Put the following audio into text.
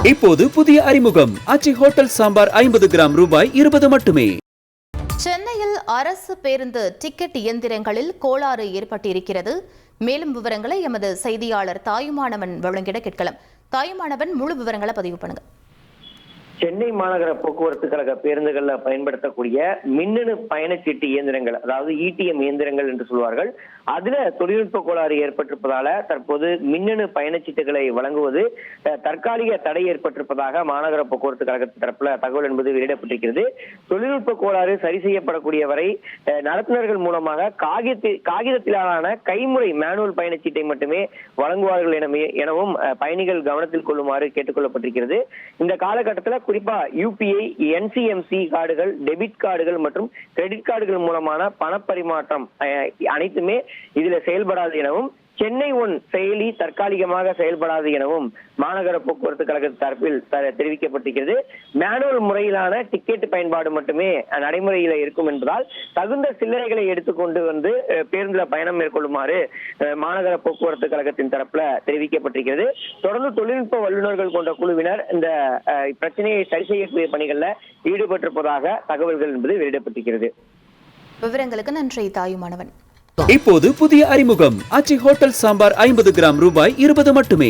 இப்போது புதிய அறிமுகம் ஆச்சி ஹோட்டல் சாம்பார் 50 கிராம் ரூபாய் 20 மட்டுமே. சென்னையில் அரசு பேருந்து டிக்கெட் இயந்திரங்களில் கோளாறு ஏற்பட்டிருக்கிறது. மேலும் விவரங்களை எமது செய்தியாளர் தாயுமானவன் வழங்கிட கேட்கலாம். தாயுமானவன், முழு விவரங்களை பதிவு பண்ணுங்க. சென்னை மாநகர போக்குவரத்து கழக பேருந்துகளில் பயன்படுத்தக்கூடிய மின்னணு பயணச்சீட்டு இயந்திரங்கள், அதாவது இடிஎம் இயந்திரங்கள் என்று சொல்வார்கள், அதுல தொழில்நுட்ப கோளாறு ஏற்பட்டிருப்பதால தற்போது மின்னணு பயணச்சீட்டுகளை வழங்குவது தற்காலிக தடை ஏற்பட்டிருப்பதாக மாநகர போக்குவரத்து கழகத்தின் தரப்புல தகவல் என்பது வெளியிடப்பட்டிருக்கிறது. தொழில்நுட்ப கோளாறு சரி செய்யப்படக்கூடிய வரை நடத்துனர்கள் மூலமாக காகிதத்திலான கைமுறை மேனுவல் பயணச்சீட்டை மட்டுமே வழங்குவார்கள் எனவும் பயணிகள் கவனத்தில் கொள்ளுமாறு கேட்டுக்கொள்ளப்பட்டிருக்கிறது. இந்த காலகட்டத்தில் குறிப்பா யூபிஐ, என்சிஎம்சி கார்டுகள், டெபிட் கார்டுகள் மற்றும் கிரெடிட் கார்டுகள் மூலமான பணப்பரிமாற்றம் அனைத்துமே இதுல செயல்படாது எனவும், சென்னை ஒன் செயலி தற்காலிகமாக செயல்படாது எனவும் மாநகர போக்குவரத்து கழக தரப்பில் தெரிவிக்கப்பட்டிருக்கிறது. மேனுவல் முறையிலான டிக்கெட் பயன்பாடு மட்டுமே நடைமுறையில இருக்கும் என்பதால் தகுந்த சில்லறைகளை எடுத்துக்கொண்டு வந்து பேருந்துல பயணம் மேற்கொள்ளுமாறு மாநகர போக்குவரத்து கழகத்தின் தரப்புல தெரிவிக்கப்பட்டிருக்கிறது. தொடர்ந்து தொழில்நுட்ப வல்லுநர்கள் கொண்ட குழுவினர் இந்த பிரச்சனையை சரி செய்யக்கூடிய பணிகள்ல ஈடுபட்டிருப்பதாக தகவல்கள் என்பது வெளியிடப்பட்டிருக்கிறது. விவரங்களுக்கு நன்றி தாயுமானவன். இப்போது புதிய அறிமுகம் ஆச்சி ஹோட்டல் சாம்பார் 50 கிராம் ரூபாய் 20 மட்டுமே.